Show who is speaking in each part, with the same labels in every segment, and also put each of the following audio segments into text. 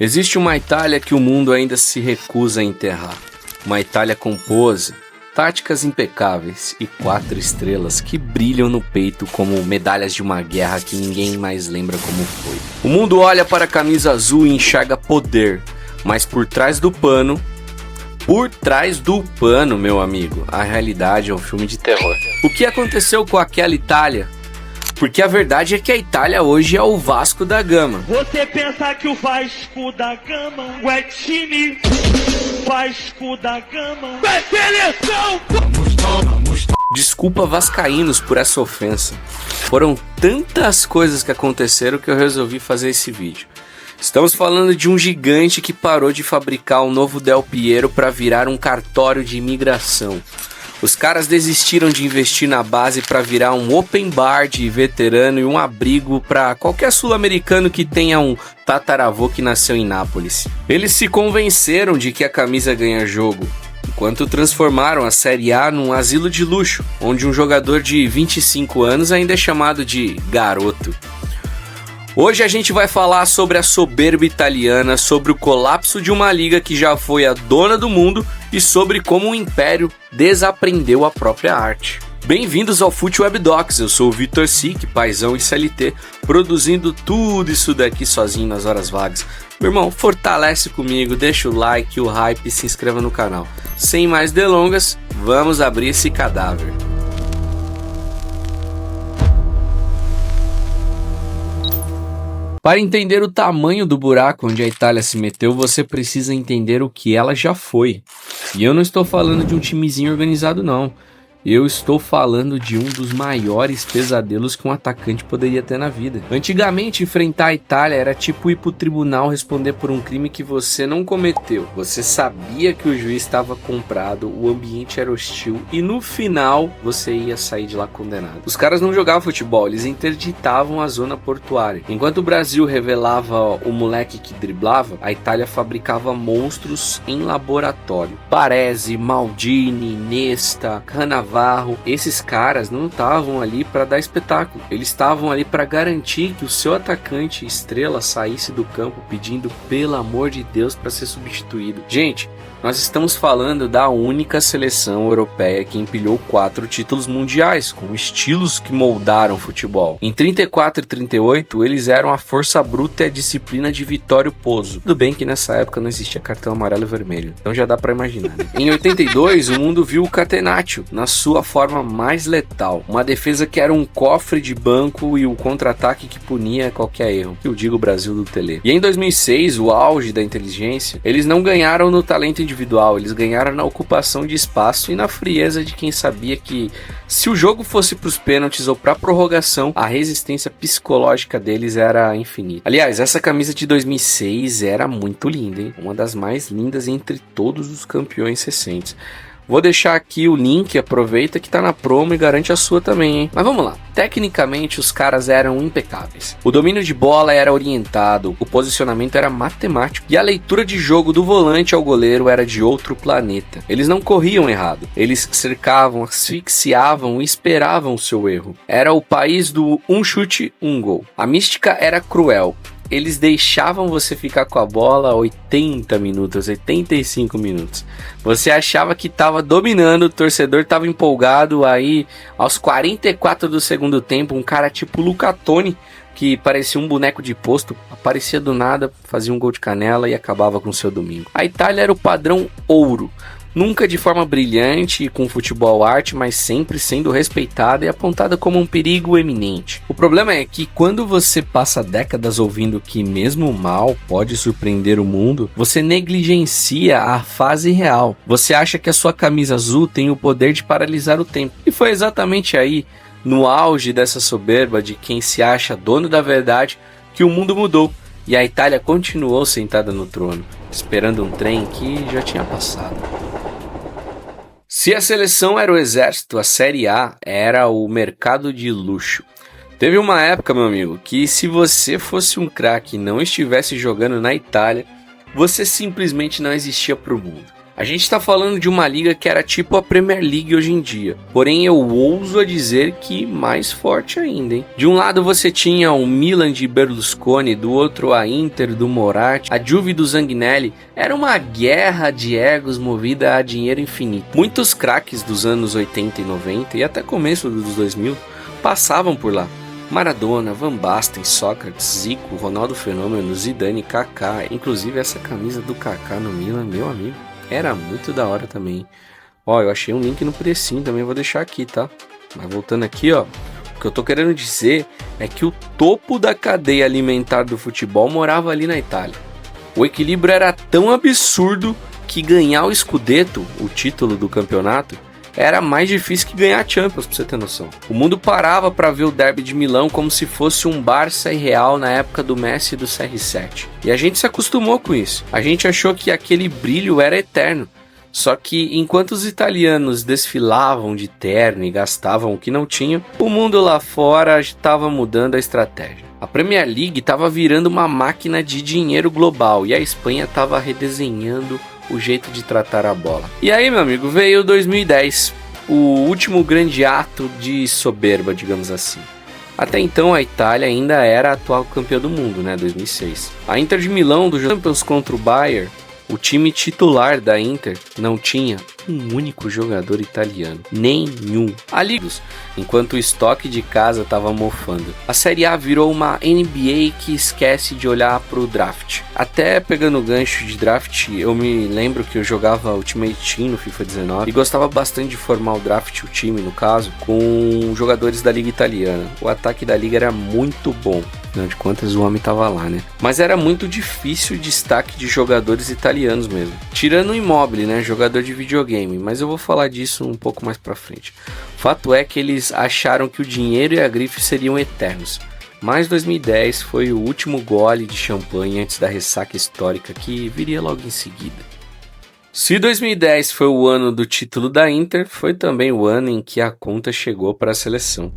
Speaker 1: Existe uma Itália que o mundo ainda se recusa a enterrar. Uma Itália com pose, táticas impecáveis e 4 estrelas que brilham no peito como medalhas de uma guerra que ninguém mais lembra como foi. O mundo olha para a camisa azul e enxerga poder, mas por trás do pano, meu amigo, a realidade é um filme de terror. O que aconteceu com aquela Itália? Porque a verdade é que a Itália hoje é o Vasco da Gama.
Speaker 2: Você pensa que o Vasco da Gama é time? Vasco da Gama é seleção!
Speaker 1: Desculpa vascaínos por essa ofensa. Foram tantas coisas que aconteceram que eu resolvi fazer esse vídeo. Estamos falando de um gigante que parou de fabricar um novo Del Piero para virar um cartório de imigração. Os caras desistiram de investir na base para virar um open bar de veterano e um abrigo para qualquer sul-americano que tenha um tataravô que nasceu em Nápoles. Eles se convenceram de que a camisa ganha jogo, enquanto transformaram a Série A num asilo de luxo, onde um jogador de 25 anos ainda é chamado de garoto. Hoje a gente vai falar sobre a soberba italiana, sobre o colapso de uma liga que já foi a dona do mundo e sobre como o império desaprendeu a própria arte. Bem-vindos ao Fute Web Docs, eu sou o Vitor Sick, paizão e CLT, produzindo tudo isso daqui sozinho nas horas vagas. Meu irmão, fortalece comigo, deixa o like, o hype e se inscreva no canal. Sem mais delongas, vamos abrir esse cadáver. Para entender o tamanho do buraco onde a Itália se meteu, você precisa entender o que ela já foi. E eu não estou falando de um timezinho organizado não. Eu estou falando de um dos maiores pesadelos que um atacante poderia ter na vida. Antigamente, enfrentar a Itália era tipo ir pro tribunal responder por um crime que você não cometeu. Você sabia que o juiz estava comprado, o ambiente era hostil e no final você ia sair de lá condenado. Os caras não jogavam futebol, eles interditavam a zona portuária. Enquanto o Brasil revelava o moleque que driblava, a Itália fabricava monstros em laboratório. Baresi, Maldini, Nesta, Cannavaro, esses caras não estavam ali para dar espetáculo, eles estavam ali para garantir que o seu atacante estrela saísse do campo pedindo pelo amor de Deus para ser substituído. Gente, nós estamos falando da única seleção europeia que empilhou 4 títulos mundiais, com estilos que moldaram o futebol. Em 34 e 38, eles eram a força bruta e a disciplina de Vittorio Pozzo. Tudo bem que nessa época não existia cartão amarelo e vermelho, então já dá para imaginar, né? Em 82, o mundo viu o Catenaccio na sua forma mais letal. Uma defesa que era um cofre de banco e um contra-ataque que punia qualquer erro. Eu digo o Brasil do Tele. E em 2006, o auge da inteligência, eles não ganharam no talento individual, eles ganharam na ocupação de espaço e na frieza de quem sabia que se o jogo fosse para os pênaltis ou para prorrogação, a resistência psicológica deles era infinita. Aliás, essa camisa de 2006 era muito linda, hein? Uma das mais lindas entre todos os campeões recentes. Vou deixar aqui o link, aproveita que tá na promo e garante a sua também, hein? Mas vamos lá. Tecnicamente, os caras eram impecáveis. O domínio de bola era orientado, o posicionamento era matemático e a leitura de jogo do volante ao goleiro era de outro planeta. Eles não corriam errado. Eles cercavam, asfixiavam e esperavam o seu erro. Era o país do um chute, um gol. A mística era cruel. Eles deixavam você ficar com a bola 80 minutos, 85 minutos. Você achava que estava dominando, o torcedor estava empolgado, aí aos 44 do segundo tempo, um cara tipo Luca Toni, que parecia um boneco de posto, aparecia do nada, fazia um gol de canela e acabava com o seu domingo. A Itália era o padrão ouro. Nunca de forma brilhante e com futebol arte, mas sempre sendo respeitada e apontada como um perigo eminente. O problema é que quando você passa décadas ouvindo que mesmo o mal pode surpreender o mundo, você negligencia a fase real. Você acha que a sua camisa azul tem o poder de paralisar o tempo. E foi exatamente aí, no auge dessa soberba de quem se acha dono da verdade, que o mundo mudou. E a Itália continuou sentada no trono, esperando um trem que já tinha passado. Se a seleção era o exército, a Série A era o mercado de luxo. Teve uma época, meu amigo, que se você fosse um craque e não estivesse jogando na Itália, você simplesmente não existia para o mundo. A gente está falando de uma liga que era tipo a Premier League hoje em dia. Porém, eu ouso a dizer que mais forte ainda, hein? De um lado você tinha o Milan de Berlusconi, do outro a Inter do Moratti, a Juve do Zanginelli. Era uma guerra de egos movida a dinheiro infinito. Muitos craques dos anos 80 e 90 e até começo dos 2000 passavam por lá. Maradona, Van Basten, Sócrates, Zico, Ronaldo Fenômeno, Zidane, Kaká. Inclusive essa camisa do Kaká no Milan, meu amigo, era muito da hora também. Ó, eu achei um link no precinho também, vou deixar aqui, tá? Mas voltando aqui, ó, o que eu tô querendo dizer é que o topo da cadeia alimentar do futebol morava ali na Itália. O equilíbrio era tão absurdo que ganhar o Scudetto, o título do campeonato, era mais difícil que ganhar a Champions, pra você ter noção. O mundo parava para ver o derby de Milão como se fosse um Barça e Real na época do Messi e do CR7. E a gente se acostumou com isso. A gente achou que aquele brilho era eterno. Só que enquanto os italianos desfilavam de terno e gastavam o que não tinham, o mundo lá fora estava mudando a estratégia. A Premier League estava virando uma máquina de dinheiro global e a Espanha estava redesenhando o jeito de tratar a bola. E aí, meu amigo, veio 2010, o último grande ato de soberba, digamos assim. Até então a Itália ainda era a atual campeã do mundo, né, 2006. A Inter de Milão do Champions contra o Bayern, o time titular da Inter não tinha um único jogador italiano, nenhum. Aligos, enquanto o estoque de casa estava mofando. A Série A virou uma NBA que esquece de olhar para o draft. Até pegando o gancho de draft, eu me lembro que eu jogava Ultimate Team no FIFA 19 e gostava bastante de formar o draft, o time no caso, com jogadores da liga italiana. O ataque da liga era muito bom. Afinal de contas, o homem tava lá, né? Mas era muito difícil o destaque de jogadores italianos mesmo. Tirando o Immobile, né? Jogador de videogame. Mas eu vou falar disso um pouco mais pra frente. Fato é que eles acharam que o dinheiro e a grife seriam eternos. Mas 2010 foi o último gole de champanhe antes da ressaca histórica que viria logo em seguida. Se 2010 foi o ano do título da Inter, foi também o ano em que a conta chegou para a seleção.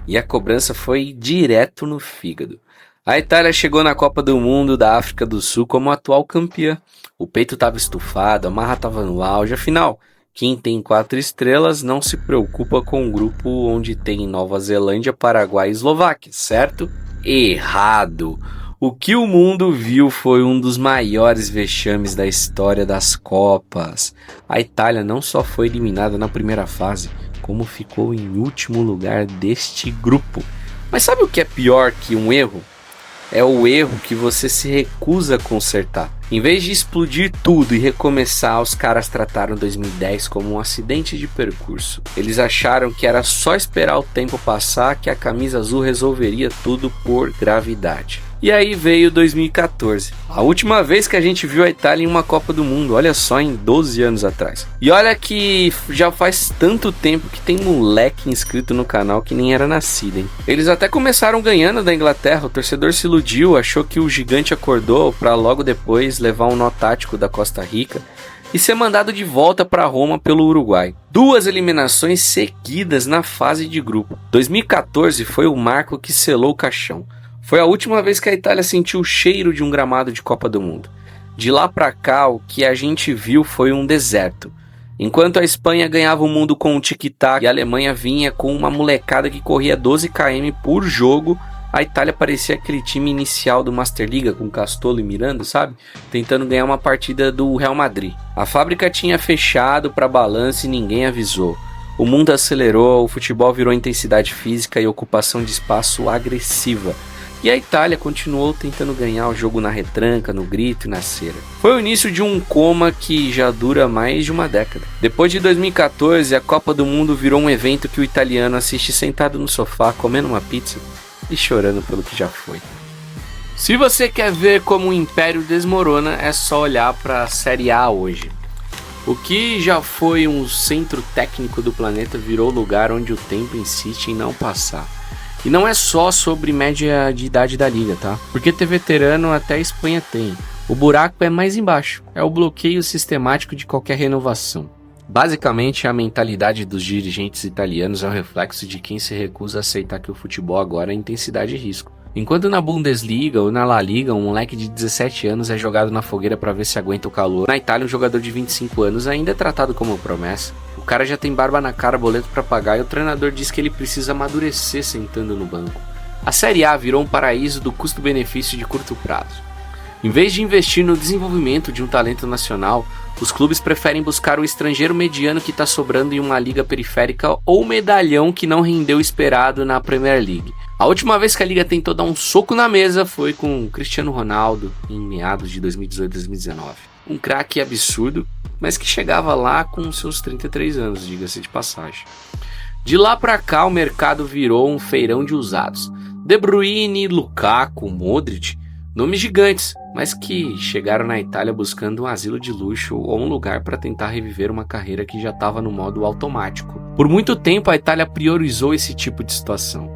Speaker 1: E a cobrança foi direto no fígado. A Itália chegou na Copa do Mundo da África do Sul como atual campeã. O peito estava estufado, a marra estava no auge, afinal, quem tem 4 estrelas não se preocupa com um grupo onde tem Nova Zelândia, Paraguai e Eslováquia, certo? Errado! O que o mundo viu foi um dos maiores vexames da história das Copas. A Itália não só foi eliminada na primeira fase, como ficou em último lugar deste grupo. Mas sabe o que é pior que um erro? É o erro que você se recusa a consertar. Em vez de explodir tudo e recomeçar, os caras trataram 2010 como um acidente de percurso. Eles acharam que era só esperar o tempo passar que a camisa azul resolveria tudo por gravidade. E aí veio 2014, a última vez que a gente viu a Itália em uma Copa do Mundo, olha só, em 12 anos atrás. E olha que já faz tanto tempo que tem moleque inscrito no canal que nem era nascido, hein? Eles até começaram ganhando da Inglaterra, o torcedor se iludiu, achou que o gigante acordou para logo depois levar um nó tático da Costa Rica e ser mandado de volta para Roma pelo Uruguai. 2 eliminações seguidas na fase de grupo. 2014 foi o marco que selou o caixão. Foi a última vez que a Itália sentiu o cheiro de um gramado de Copa do Mundo. De lá pra cá, o que a gente viu foi um deserto. Enquanto a Espanha ganhava o mundo com um tic-tac e a Alemanha vinha com uma molecada que corria 12 km por jogo, a Itália parecia aquele time inicial do Masterliga com Castolo e Miranda, sabe? Tentando ganhar uma partida do Real Madrid. A fábrica tinha fechado para balanço e ninguém avisou. O mundo acelerou, o futebol virou intensidade física e ocupação de espaço agressiva. E a Itália continuou tentando ganhar o jogo na retranca, no grito e na cera. Foi o início de um coma que já dura mais de uma década. Depois de 2014, a Copa do Mundo virou um evento que o italiano assiste sentado no sofá, comendo uma pizza e chorando pelo que já foi. Se você quer ver como o Império desmorona, é só olhar para a Série A hoje. O que já foi um centro técnico do planeta virou lugar onde o tempo insiste em não passar. E não é só sobre média de idade da liga, tá? Porque ter veterano até a Espanha tem. O buraco é mais embaixo. É o bloqueio sistemático de qualquer renovação. Basicamente, a mentalidade dos dirigentes italianos é o reflexo de quem se recusa a aceitar que o futebol agora é intensidade e risco. Enquanto na Bundesliga ou na La Liga, um moleque de 17 anos é jogado na fogueira para ver se aguenta o calor, na Itália um jogador de 25 anos ainda é tratado como promessa. O cara já tem barba na cara, boleto para pagar e o treinador diz que ele precisa amadurecer sentando no banco. A Série A virou um paraíso do custo-benefício de curto prazo. Em vez de investir no desenvolvimento de um talento nacional, os clubes preferem buscar o estrangeiro mediano que está sobrando em uma liga periférica ou o medalhão que não rendeu o esperado na Premier League. A última vez que a liga tentou dar um soco na mesa foi com Cristiano Ronaldo em meados de 2018-2019. Um craque absurdo, mas que chegava lá com seus 33 anos, diga-se de passagem. De lá pra cá o mercado virou um feirão de usados. De Bruyne, Lukaku, Modric, nomes gigantes, mas que chegaram na Itália buscando um asilo de luxo ou um lugar para tentar reviver uma carreira que já estava no modo automático. Por muito tempo a Itália priorizou esse tipo de situação.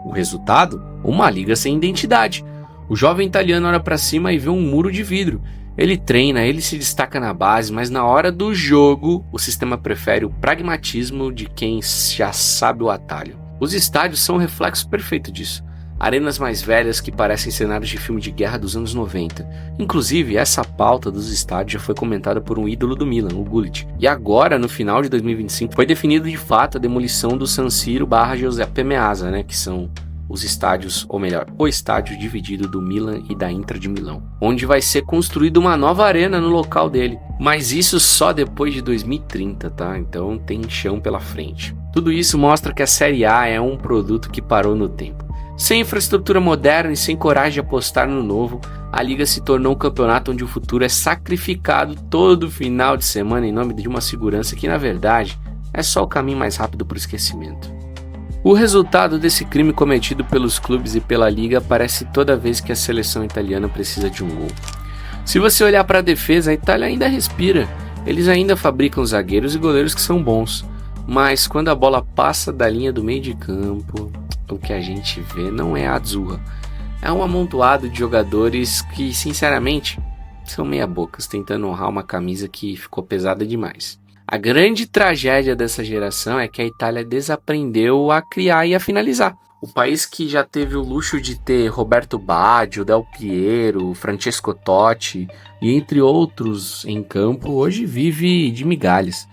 Speaker 1: O resultado? Uma liga sem identidade. O jovem italiano olha para cima e vê um muro de vidro. Ele treina, ele se destaca na base, mas na hora do jogo, o sistema prefere o pragmatismo de quem já sabe o atalho. Os estádios são um reflexo perfeito disso. Arenas mais velhas que parecem cenários de filme de guerra dos anos 90. Inclusive, essa pauta dos estádios já foi comentada por um ídolo do Milan, o Gullit. E agora, no final de 2025, foi definido de fato a demolição do San Siro / Giuseppe Meazza, que são os estádios, ou melhor, o estádio dividido do Milan e da Inter de Milão, onde vai ser construída uma nova arena no local dele. Mas isso só depois de 2030, tá? Então tem chão pela frente. Tudo isso mostra que a Série A é um produto que parou no tempo. Sem infraestrutura moderna e sem coragem de apostar no novo, a Liga se tornou um campeonato onde o futuro é sacrificado todo final de semana em nome de uma segurança que, na verdade, é só o caminho mais rápido para o esquecimento. O resultado desse crime cometido pelos clubes e pela Liga aparece toda vez que a seleção italiana precisa de um gol. Se você olhar para a defesa, a Itália ainda respira. Eles ainda fabricam zagueiros e goleiros que são bons. Mas quando a bola passa da linha do meio de campo, o que a gente vê não é a Azzurra. É um amontoado de jogadores que, sinceramente, são meia-bocas, tentando honrar uma camisa que ficou pesada demais. A grande tragédia dessa geração é que a Itália desaprendeu a criar e a finalizar. O país que já teve o luxo de ter Roberto Baggio, Del Piero, Francesco Totti e entre outros em campo, hoje vive de migalhas.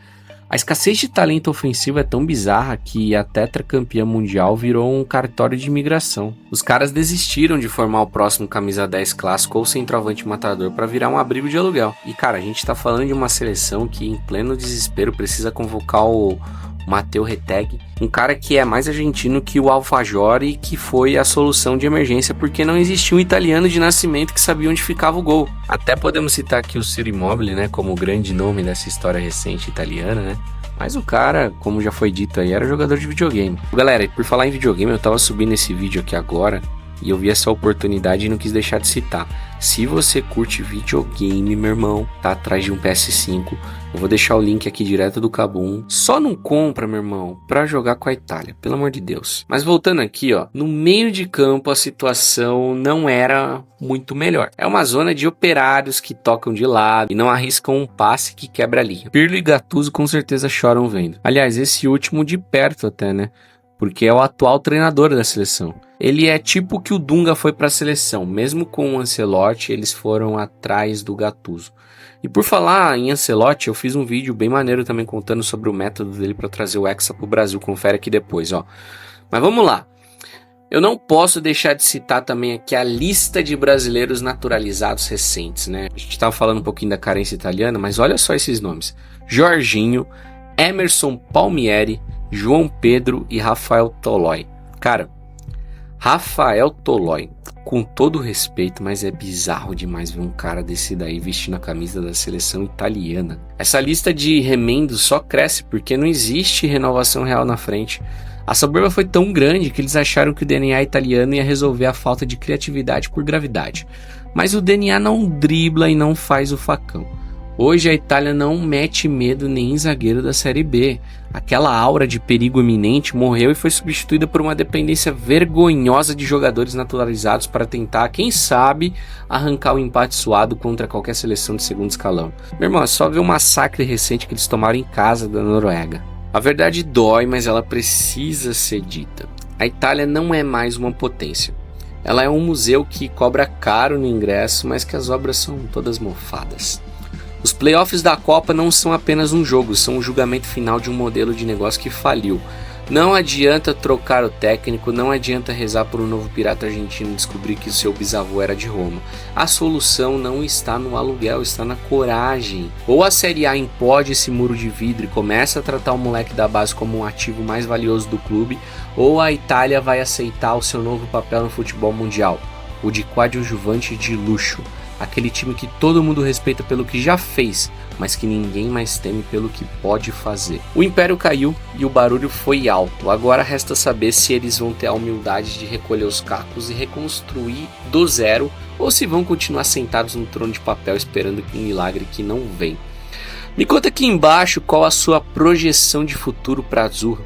Speaker 1: A escassez de talento ofensivo é tão bizarra que a tetracampeã mundial virou um cartório de imigração. Os caras desistiram de formar o próximo camisa 10 clássico ou centroavante matador para virar um abrigo de aluguel. E cara, a gente tá falando de uma seleção que em pleno desespero precisa convocar o Matteo Retegui, um cara que é mais argentino que o Alfajor e que foi a solução de emergência porque não existia um italiano de nascimento que sabia onde ficava o gol. Até podemos citar aqui o Ciro Immobile, como o grande nome dessa história recente italiana, Mas o cara, como já foi dito aí, era jogador de videogame. Galera, por falar em videogame, eu tava subindo esse vídeo aqui agora e eu vi essa oportunidade e não quis deixar de citar. Se você curte videogame, meu irmão, tá atrás de um PS5, eu vou deixar o link aqui direto do Kabum. Só não compra, meu irmão, pra jogar com a Itália, pelo amor de Deus. Mas voltando aqui, no meio de campo a situação não era muito melhor. É uma zona de operários que tocam de lado e não arriscam um passe que quebra a linha. Pirlo e Gattuso com certeza choram vendo. Aliás, esse último de perto até, porque é o atual treinador da seleção. Ele é tipo que o Dunga foi para a seleção, mesmo com o Ancelotti, eles foram atrás do Gattuso. E por falar em Ancelotti, eu fiz um vídeo bem maneiro também contando sobre o método dele para trazer o Hexa pro Brasil, confere aqui depois, Mas vamos lá. Eu não posso deixar de citar também aqui a lista de brasileiros naturalizados recentes, A gente estava falando um pouquinho da carência italiana, mas olha só esses nomes. Jorginho, Emerson Palmieri, João Pedro e Rafael Toloi. Cara, Rafael Toloi, com todo respeito, mas é bizarro demais ver um cara desse daí vestindo a camisa da seleção italiana. Essa lista de remendos só cresce porque não existe renovação real na frente. A soberba foi tão grande que eles acharam que o DNA italiano ia resolver a falta de criatividade por gravidade. Mas o DNA não dribla e não faz o facão. Hoje a Itália não mete medo nem em zagueiro da Série B. Aquela aura de perigo iminente morreu e foi substituída por uma dependência vergonhosa de jogadores naturalizados para tentar, quem sabe, arrancar o empate suado contra qualquer seleção de segundo escalão. Meu irmão, é só ver o massacre recente que eles tomaram em casa da Noruega. A verdade dói, mas ela precisa ser dita. A Itália não é mais uma potência. Ela é um museu que cobra caro no ingresso, mas que as obras são todas mofadas. Os playoffs da Copa não são apenas um jogo, são o julgamento final de um modelo de negócio que faliu. Não adianta trocar o técnico, não adianta rezar por um novo pirata argentino descobrir que o seu bisavô era de Roma. A solução não está no aluguel, está na coragem. Ou a Série A impode esse muro de vidro e começa a tratar o moleque da base como um ativo mais valioso do clube, ou a Itália vai aceitar o seu novo papel no futebol mundial, o de coadjuvante de luxo. Aquele time que todo mundo respeita pelo que já fez, mas que ninguém mais teme pelo que pode fazer. O Império caiu e o barulho foi alto. Agora resta saber se eles vão ter a humildade de recolher os cacos e reconstruir do zero, ou se vão continuar sentados no trono de papel esperando um milagre que não vem. Me conta aqui embaixo qual a sua projeção de futuro para Azzurra.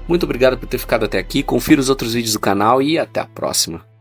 Speaker 1: Muito obrigado por ter ficado até aqui, confira os outros vídeos do canal e até a próxima.